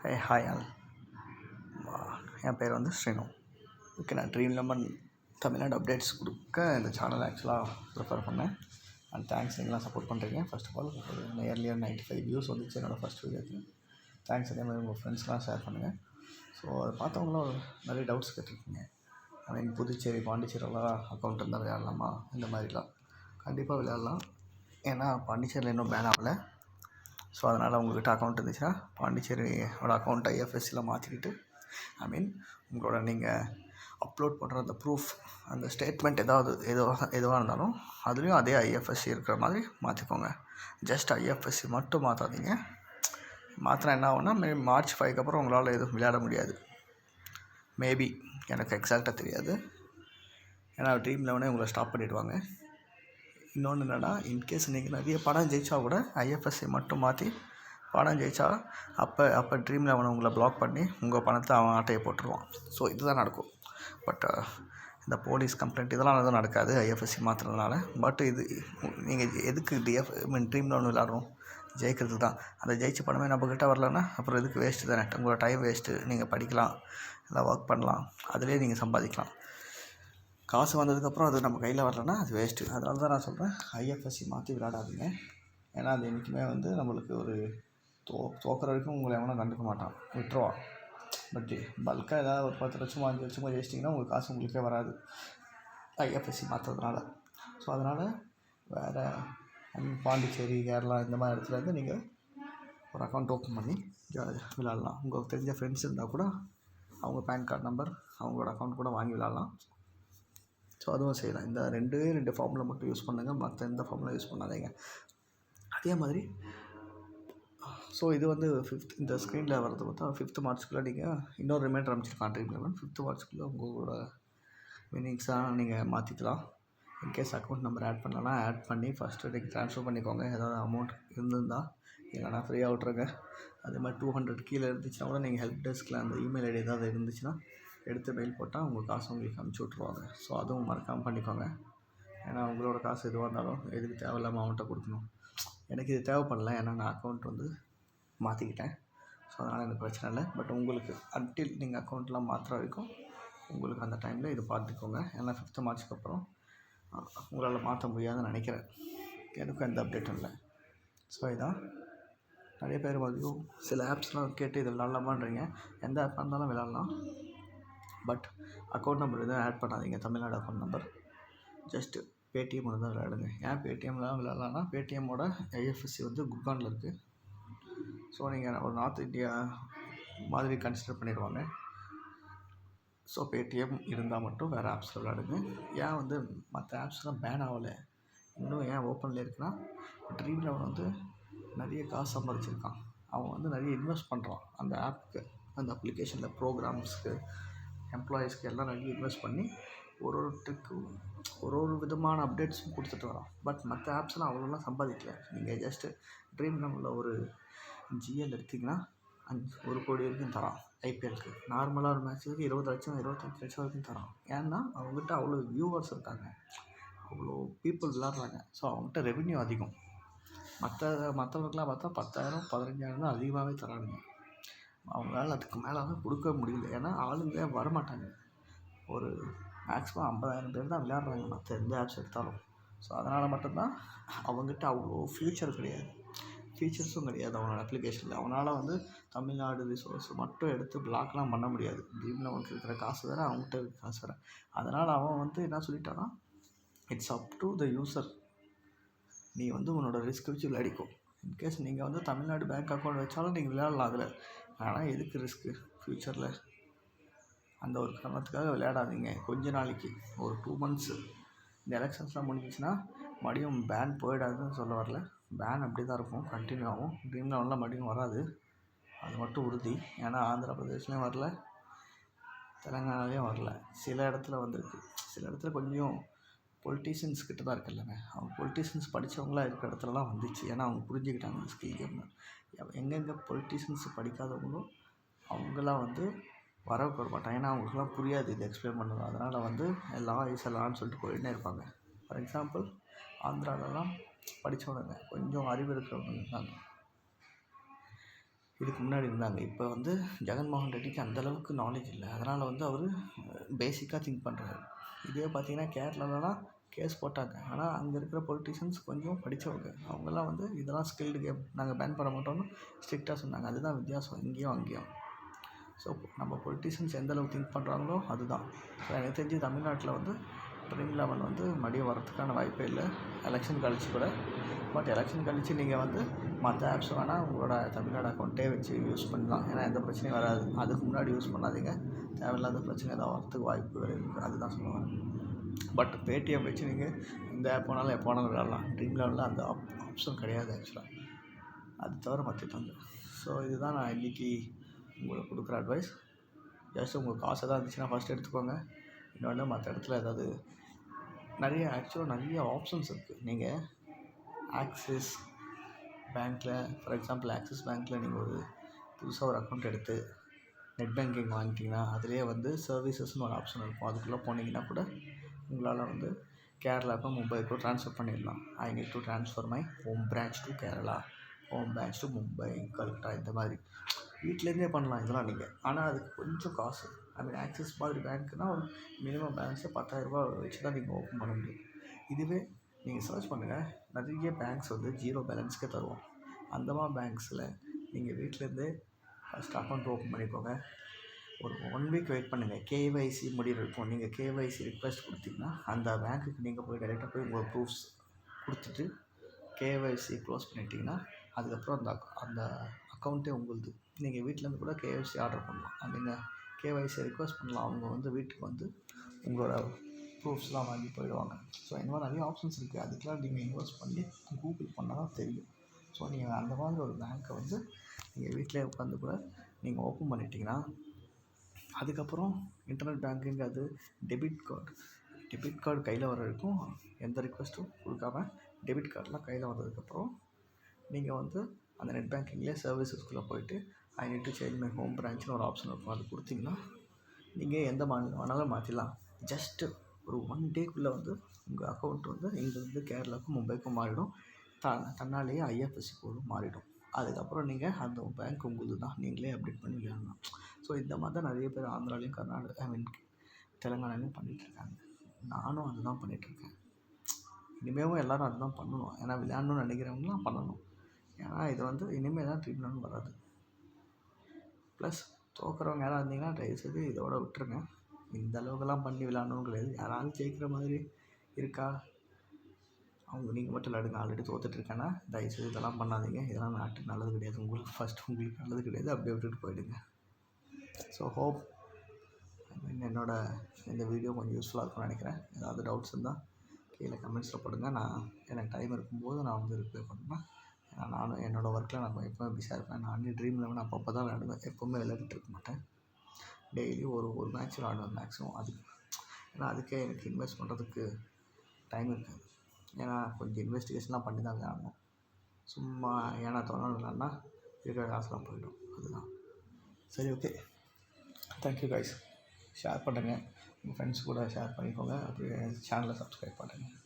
Hi all. என் பேர் வந்து Srinu. Okay, நான் ட்ரீம் லெமன் தமிழ்நாடு அப்டேட்ஸ் கொடுக்க இந்த சேனல் ஆக்சுவலாக ப்ரிஃபர் பண்ணேன். அண்ட் தேங்க்ஸ், நீங்களாம் சப்போர்ட் பண்ணுறீங்க. ஃபர்ஸ்ட் ஆஃப் ஆல் நியர்லியர் 95 வியூஸ் வந்துச்சு என்னோடய ஃபஸ்ட் வீடியோக்கு. தேங்க்ஸ். அதே மாதிரி உங்கள் ஃப்ரெண்ட்ஸ்லாம் ஷேர் பண்ணுங்கள். ஸோ அதை பார்த்தவங்களும் நிறைய டவுட்ஸ் கேட்டிருக்கீங்க. ஐ மீன் புதுச்சேரி பாண்டிச்சேரியெல்லாம் அக்கௌண்ட் இருந்தால் விளையாடலாமா, இந்த மாதிரிலாம் கண்டிப்பாக விளையாடலாம். ஏன்னா பாண்டிச்சேரியில் இன்னும் பேன் ஆகலை. ஸோ அதனால் உங்கள்கிட்ட அக்கௌண்ட் இருந்துச்சுன்னா பாண்டிச்சேரியோட அக்கௌண்ட் ஐஎஃப்எஸ்சியில் மாற்றிக்கிட்டு, ஐ மீன் உங்களோட நீங்கள் அப்லோட் பண்ணுற அந்த ப்ரூஃப், அந்த ஸ்டேட்மெண்ட் எதுவாக இருந்தாலும் அதுலேயும் அதே ஐஎஃப்எஸ்சி இருக்கிற மாதிரி மாற்றிக்கோங்க. ஜஸ்ட் ஐஎஃப்எஸ்சி மட்டும் மாற்றாதீங்க. மாற்றினா என்ன ஆகும்னா, மார்ச் 5க்கு அப்புறம் உங்களால் எதுவும் விளையாட முடியாது. மேபி, எனக்கு எக்ஸாக்டாக தெரியாது. ஏன்னா ட்ரீம் லெவனே உங்களை ஸ்டாப் பண்ணிவிடுவாங்க. இன்னொன்று என்னென்னா, இன்கேஸ் நீங்கள் நிறைய படம் ஜெயிச்சா கூட ஐஎஃப்எஸ்சி மட்டும் மாற்றி படம் ஜெயிச்சா அப்போ ட்ரீம் லெவனை உங்களை பிளாக் பண்ணி உங்கள் பணத்தை அவன் ஆட்டையை போட்டுருவான். ஸோ இதுதான் நடக்கும். பட் இந்த போலீஸ் கம்ப்ளைண்ட் இதெல்லாம் எதுவும் நடக்காது ஐஎஃப்எஸ்சி மாற்றுறதுனால. பட் இது நீங்கள் எதுக்கு ட்ரீம் லெவன் விளையாடுறோம்? ஜெயிக்கிறது தான். அந்த ஜெயிச்ச படமே நம்மக்கிட்ட வரலன்னா அப்புறம் எதுக்கு? வேஸ்ட்டு தானே. உங்களோட டைம் வேஸ்ட்டு. நீங்கள் படிக்கலாம், இல்லை ஒர்க் பண்ணலாம், அதிலே நீங்கள் சம்பாதிக்கலாம். காசு வந்ததுக்கப்புறம் அது நம்ம கையில் வரலன்னா அது வேஸ்ட்டு. அதனால தான் நான் சொல்கிறேன், ஐஎஃப்எஸ்சி மாற்றி விளையாடாதீங்க. ஏன்னா அது என்றைக்குமே வந்து நம்மளுக்கு ஒரு தோக்கிற வரைக்கும் உங்களை எவனும் கண்டுக்க மாட்டான், விட்டுருவான். பட் பல்காக ஏதாவது ஒரு 10 லட்சமோ 5 லட்சமோ ஜெயிச்சிட்டிங்கன்னா உங்களுக்கு காசு உங்களுக்கே வராது ஐஎஃப்எஸ்சி மாற்றுறதுனால. ஸோ அதனால் வேறு பாண்டிச்சேரி, கேரளா இந்த மாதிரி இடத்துலேருந்து நீங்கள் ஒரு அக்கௌண்ட் ஓப்பன் பண்ணி ஜாலியாக விளையாடலாம். உங்களுக்கு தெரிஞ்ச ஃப்ரெண்ட்ஸ் இருந்தால் கூட அவங்க பேன் கார்டு நம்பர், அவங்களோட அக்கௌண்ட் கூட வாங்கி விளையாடலாம். ஸோ அதுவும் செய்யலாம். இந்த 2 ஃபார்மில் மட்டும் யூஸ் பண்ணுங்கள், மற்ற எந்த ஃபார்மில் யூஸ் பண்ணாதீங்க. அதே மாதிரி ஸோ இது வந்து இந்த ஸ்க்ரீனில் வரது பார்த்தா 5th மார்ச்சுக்குள்ளே நீங்கள் இன்னொரு ரிமைண்டர் அமைச்சிருக்கான் ட்ரீம் லெவன். 5th மார்ச்சுக்குள்ளே உங்களோட வின்னிங்ஸாக நீங்கள் மாற்றிக்கலாம். இன்கேஸ் அக்கௌண்ட் நம்பர் ஆட் பண்ணலன்னா ஆட் பண்ணி ஃபஸ்ட்டு நீங்கள் ட்ரான்ஸ்ஃபர் பண்ணிக்கோங்க. ஏதாவது அமௌண்ட் இருந்திருந்தால், இல்லைனா ஃப்ரீயாக விட்ருங்க. அதே மாதிரி 200 கீழே இருந்துச்சுன்னா கூட நீங்கள் ஹெல்ப் டெஸ்கில் அந்த இமெயில் ஐடி ஏதாவது இருந்துச்சுன்னா எடுத்து மெயில் போட்டால் உங்கள் காசு உங்களுக்கு அனுப்பிச்சி விட்ருவாங்க. ஸோ அதுவும் மறக்காமல் பண்ணிக்கோங்க. ஏன்னா உங்களோட காசு எதுவாக இருந்தாலும் எதுக்கு தேவையில்லாமல் அவன்கிட்ட கொடுக்கணும். எனக்கு இது தேவைப்படல, ஏன்னா நான் அக்கௌண்ட் வந்து மாற்றிக்கிட்டேன். ஸோ அதனால் எனக்கு பிரச்சனை இல்லை. பட் உங்களுக்கு அன்டில் நீங்கள் அக்கௌண்ட்லாம் மாற்றுற வரைக்கும் உங்களுக்கு அந்த டைமில் இது பார்த்துக்கோங்க. ஏன்னா 5th மார்ச்சுக்கு அப்புறம் உங்களால் மாற்ற முடியாதுன்னு நினைக்கிறேன். எனக்கும் எந்த அப்டேட்டும் இல்லை. ஸோ இதான் நிறைய பேர் வந்து சில ஆப்ஸ்லாம் கேட்டு இது விளாட்லாமான்றீங்க. எந்த ஆப்பாக இருந்தாலும் விளாட்லாம். பட் அக்கௌண்ட் நம்பர் எதுவும் ஆட் பண்ணாதீங்க. Tamil Nadu account number just Paytm ஒன்று தான் விளையாடுங்க. ஏன் பேடிஎம்லாம் விளையாடலான்னா, பேடிஎம்மோட ஐஎஃப்எஸ்சி வந்து குட்கானில் இருக்குது. ஸோ நீங்கள் ஒரு நார்த் இந்தியா மாதிரி கன்சிடர் பண்ணிடுவாங்க. ஸோ பேடிஎம் இருந்தால் மட்டும் வேறு ஆப்ஸில் விளையாடுங்க. ஏன் வந்து மற்ற ஆப்ஸ்லாம் பேன் ஆகலை, இன்னும் ஏன் ஓப்பனில் இருக்குன்னா, ட்ரீம் லெவன் வந்து நிறைய காசு சம்பாதிச்சிருக்கான். அவன் வந்து நிறைய இன்வெஸ்ட் பண்ணுறான் அந்த ஆப்புக்கு, அந்த அப்ளிகேஷனில், ப்ரோக்ராம்ஸ்க்கு, எம்ப்ளாயீஸ்க்கு எல்லாம் நிறைய இன்வெஸ்ட் பண்ணி ஒரு ட்ரிக்கும் ஒரு விதமான அப்டேட்ஸும் கொடுத்துட்டு வரான். பட் மற்ற ஆப்ஸ்லாம் அவ்வளோலாம் சம்பாதிக்கல. நீங்கள் ஜஸ்ட்டு ட்ரீம் லெவனில் ஒரு ஜிஎல் எடுத்திங்கன்னா 1 கோடி வரைக்கும் தரான். ஐபிஎல்க்கு நார்மலாக ஒரு மேட்ச்சுக்கு 20 லட்சம் 25 லட்சம் வரைக்கும் தரான். ஏன்னா அவங்ககிட்ட அவ்வளோ வியூவர்ஸ் இருக்காங்க, அவ்வளோ பீப்புள் விளாட்றாங்க. ஸோ அவங்ககிட்ட ரெவென்யூ அதிகம். மற்றவங்களுக்குலாம் பார்த்தா 10,000 15,000 தான் அதிகமாகவே தரானுங்க. அவங்களால அதுக்கு மேலே கொடுக்க முடியல. ஏன்னா ஆளுங்க வரமாட்டாங்க. ஒரு மேக்ஸிமம் 50,000 பேர் தான் விளையாடுறாங்க மற்ற எந்த ஆப்ஸ் எடுத்தாலும். ஸோ அதனால் மட்டும்தான் அவங்ககிட்ட அவ்வளோ ஃபீச்சர்ஸும் கிடையாது அவனோட அப்ளிகேஷனில். அவனால் வந்து தமிழ்நாடு ரிசோர்ஸ் மட்டும் எடுத்து பிளாக்லாம் பண்ண முடியாது. ட்ரீம் லெவனுக்கு இருக்கிற காசு வேறு, அவங்ககிட்ட இருக்கிற காசு வேறு. அதனால் அவன் வந்து என்ன சொல்லிட்டான்னா, it's up to the user. நீ வந்து உன்னோட ரிஸ்க் வச்சு விளையாடிக்கோ. இன்கேஸ் நீங்கள் வந்து தமிழ்நாடு பேங்க் அக்கௌண்ட் வச்சாலும் நீங்கள் விளையாடலாம் அதில். ஆனால் எதுக்கு ரிஸ்க்கு? ஃப்யூச்சரில் அந்த ஒரு காரணத்துக்காக விளையாடாதீங்க. கொஞ்ச நாளைக்கு ஒரு 2 மந்த்ஸு இந்த எலெக்ஷன்ஸ்லாம் முடிஞ்சிச்சுன்னா மறுபடியும் பேன் போயிடாதுன்னு சொல்ல வரல. பேன் அப்படி தான் இருக்கும், கண்டினியூ ஆகும். ட்ரீம் லெவனில் மறுபடியும் வராது, அது மட்டும் உறுதி. ஏன்னா ஆந்திர பிரதேஷ்லேயும் வரல, தெலுங்கானாலேயும் வரல. சில இடத்துல வந்திருக்கு. சில இடத்துல கொஞ்சம் பொலிட்டீஷியன்ஸ் கிட்ட தான் இருக்குல்லங்க. அவங்க பொலிட்டீஷியன்ஸ் படித்தவங்களாம் இருக்கிற இடத்துலலாம் வந்துச்சு. ஏன்னா அவங்க புரிஞ்சுக்கிட்டாங்க ஸ்கில் கேம்னு. எங்கெங்கே பொலிட்டீஷியன்ஸ் படிக்காதவங்களோ அவங்களாம் வந்து வரவிட மாட்டாங்க. ஏன்னா அவங்களுக்குலாம் புரியாது இது எக்ஸ்பிளைன் பண்ணுறது. அதனால் வந்து லா இஸ் அ லான்னு சொல்லிட்டு போயிட்டே இருப்பாங்க. ஃபார் எக்ஸாம்பிள் ஆந்திராவிலலாம் படித்தவனுங்க, கொஞ்சம் அறிவு இருக்கிறவங்க இருந்தாங்க. இதுக்கு முன்னாடி இருந்தாங்க. இப்போ வந்து ஜெகன்மோகன் ரெட்டிக்கு அந்தளவுக்கு நாலேஜ் இல்லை. அதனால் வந்து அவர் பேசிக்காக திங்க் பண்ணுறாரு. இதே பார்த்தீங்கன்னா கேரளாலலாம் கேஸ் போட்டாங்க. ஆனால் அங்கே இருக்கிற பொலிட்டிஷியன்ஸ் கொஞ்சம் படித்தவங்க. அவங்கெல்லாம் வந்து இதெல்லாம் ஸ்கில்டு கேம், நாங்கள் பேன் பண்ண மாட்டோம்னு ஸ்ட்ரிக்டாக சொன்னாங்க. அதுதான் வித்தியாசம் இங்கேயும் அங்கேயும். ஸோ நம்ம பொலிட்டிஷியன்ஸ் எந்தளவுக்கு திங்க் பண்ணுறாங்களோ அதுதான். ஸோ எனக்கு தெரிஞ்சு தமிழ்நாட்டில் வந்து ட்ரீம் லெவன் வந்து மறுபடியும் வரதுக்கான வாய்ப்பே இல்லை, எலெக்ஷன் கழிச்சு கூட. பட் எலெக்ஷன் கழிச்சு நீங்கள் வந்து மற்ற ஆப்ஸ் வேணால் உங்களோட தமிழ்நாடு அக்கௌண்ட்டே வச்சு யூஸ் பண்ணலாம். ஏன்னா எந்த பிரச்சனையும் வராது. அதுக்கு முன்னாடி யூஸ் பண்ணாதீங்க, தேவையில்லாத பிரச்சனை ஏதாவது வரத்துக்கு வாய்ப்புகள் இருக்குது. அதுதான் சொல்லுவாங்க. பட் பேடிஎம் வச்சு நீங்கள் இந்த ஆப் வேணாலும் எப்போ வேணாலும் விளையாடலாம். ட்ரீம் லெவனில் அந்த ஆப்ஷன் கிடையாது ஆக்சுவலாக. அது தவிர மற்றிட்டாங்க. ஸோ இதுதான் நான் இன்றைக்கி உங்களுக்கு கொடுக்குற அட்வைஸ். ஜஸ்ட் உங்களுக்கு காசு எதாவது இருந்துச்சுன்னா ஃபஸ்ட் எடுத்துக்கோங்க. இன்னொன்று மற்ற இடத்துல ஏதாவது ஆக்சுவலாக நிறைய ஆப்ஷன்ஸ் இருக்குது. நீங்கள் ஆக்சிஸ் பேங்க்கில், ஃபார் எக்ஸாம்பிள் ஆக்சிஸ் பேங்க்கில் நீங்கள் ஒரு புதுசாக ஒரு அக்கௌண்ட் எடுத்து நெட் பேங்கிங் வாங்கிட்டிங்கன்னா அதிலே வந்து சர்வீசஸ்னு ஒரு ஆப்ஷன் இருக்கும். அதுக்குள்ளே போனீங்கன்னா கூட உங்களால் வந்து கேரளாவுக்கும் மும்பைக்கோ ட்ரான்ஸ்ஃபர் பண்ணிடலாம். ஐ need to transfer my home branch to Kerala, home branch to Mumbai, Calcutta, இந்த மாதிரி வீட்டிலேருந்தே பண்ணலாம் இதெல்லாம் நீங்கள். ஆனால் அதுக்கு கொஞ்சம் காசு. ஆக்சிஸ் மாதிரி பேங்க்குனால் ஒரு மினிமம் பேலன்ஸே 10,000 வச்சு தான் நீங்கள் ஓப்பன் பண்ண முடியும். இதுவே நீங்கள் சர்ச் பண்ணுங்கள், நிறைய பேங்க்ஸ் வந்து ஜீரோ பேலன்ஸ்க்கே தருவோம். அந்த மாதிரி பேங்க்ஸில் நீங்கள் வீட்டிலேருந்தே ஃபஸ்ட் அக்கௌண்ட் ஓப்பன் பண்ணிக்கோங்க. ஒரு 1 வீக் வெயிட் பண்ணுங்கள். கேஒய்சி முடிவு இருக்கும். நீங்கள் கேஒய்சி ரிக்வெஸ்ட் கொடுத்தீங்கன்னா அந்த பேங்க்குக்கு நீங்கள் போய் டைரெக்டாக போய் உங்கள் ப்ரூஃப்ஸ் கொடுத்துட்டு கேஒய்சி க்ளோஸ் பண்ணிட்டீங்கன்னா அதுக்கப்புறம் அந்த அக்கௌண்ட்டே உங்களுது. நீங்கள் வீட்டிலேருந்து கூட கேஒய்சி ஆர்டர் பண்ணலாம். நீங்கள் கேஒய்சி ரிக்வெஸ்ட் பண்ணலாம். அவங்க வந்து வீட்டுக்கு வந்து உங்களோட ப்ரூஃப்ஸ்லாம் வாங்கி போயிடுவாங்க. ஸோ இந்த மாதிரி நிறைய ஆப்ஷன்ஸ் இருக்குது. அதுக்கெலாம் நீங்கள் இன்வெஸ்ட் பண்ணி கூகுள் பண்ணால் தான் தெரியும். ஸோ நீங்கள் அந்த மாதிரி ஒரு பேங்க்கை வந்து நீங்கள் வீட்டிலே உட்காந்து கூட நீங்கள் ஓப்பன் பண்ணிட்டீங்கன்னா அதுக்கப்புறம் இன்டர்நெட் பேங்கிங், அது டெபிட் கார்டு கையில் வர வரைக்கும் எந்த ரிக்வெஸ்ட்டும் கொடுக்காம டெபிட் கார்டெலாம் கையில் வந்ததுக்கப்புறம் நீங்கள் வந்து அந்த நெட் பேங்கிங்லேயே சர்வீசஸ்குள்ளே போயிட்டு I need to change my home பிரான்ச்னு ஒரு ஆப்ஷன் இருக்கும். அது கொடுத்தீங்கன்னா நீங்கள் எந்த மாநிலம் வேணாலும் மாற்றிடலாம். ஜஸ்ட்டு ஒரு 1 டேக்குள்ளே வந்து உங்கள் அக்கௌண்ட் வந்து இங்கேருந்து கேரளாவுக்கும் மும்பைக்கும் மாறிடும். தன்னாலேயே ஐஎஃப்எஸ்சி கோடும் மாறிடும். அதுக்கப்புறம் நீங்கள் அந்த பேங்க் உங்களுது தான், நீங்களே அப்டேட் பண்ணி விளையாடலாம். ஸோ இந்த மாதிரி தான் நிறைய பேர் ஆந்திராலையும் தெலுங்கானாலையும் பண்ணிகிட்ருக்காங்க. நானும் அதுதான் பண்ணிகிட்ருக்கேன். இனிமேலும் எல்லோரும் அதுதான் பண்ணணும். ஏன்னா விளையாடணும்னு நினைக்கிறவங்களாம் பண்ணணும். ஏன்னா இது வந்து இனிமேல் தான் ட்ரீட்மெண்ட் வராது. ப்ளஸ் தோக்குறவங்க யாராவது இருந்தீங்கன்னா தயவுசெய்து இதோட விட்டுருங்க. இந்த அளவுக்குலாம் பண்ணி விளையாடணும்னு கிடையாது. யாராவது ஜெயிக்கிற மாதிரி இருக்கா, நீங்கள் மட்டும் விளையாடுங்க. ஆல்ரெடி தோத்துட்ருக்கேன்னா தயவுசெய்து இதெல்லாம் பண்ணாதீங்க. இதெல்லாம் நாட்டுக்கு நல்லது கிடையாது. உங்களுக்கு நல்லது கிடையாது. அப்படியே விட்டுட்டு போயிடுங்க. ஸோ ஹோப் என்னோட இந்த வீடியோ கொஞ்சம் யூஸ்ஃபுல்லாக இருக்கும்னு நினைக்கிறேன். ஏதாவது டவுட்ஸ் இருந்தால் கீழே கமெண்ட்ஸில் போடுங்க. எனக்கு டைம் இருக்கும்போது நான் வந்து ரிப்ளை பண்ணுவேன். ஏன்னா நானும் என்னோடய ஒர்க்கில் நான் எப்போவும் பிஸியாக இருப்பேன். நானே ட்ரீம் லெவன் அப்பப்போ தான் விளையாடுவேன். எப்போவுமே விளையாடிட்டு இருக்க மாட்டேன். டெய்லி ஒரு மேட்ச் விளையாடுவேன் மேக்ஸிமம். ஏன்னா அதுக்கே எனக்கு இன்வெஸ்ட் பண்ணுறதுக்கு டைம் இருக்காது. ஏன்னா கொஞ்சம் இன்வெஸ்டிகேஷன்லாம் பண்ணி தான் விளையாடணும். சும்மா ஏன்னா தோணும் விளையாடினா இருக்கிற காசுலாம் போயிடும். அதுதான். சரி, ஓகே, தேங்க்யூ கைஸ். ஷேர் பண்ணுங்கள், உங்கள் ஃப்ரெண்ட்ஸ் கூட ஷேர் பண்ணிக்கோங்க. அப்படியே சேனலை சப்ஸ்கிரைப் பண்ணுங்கள்.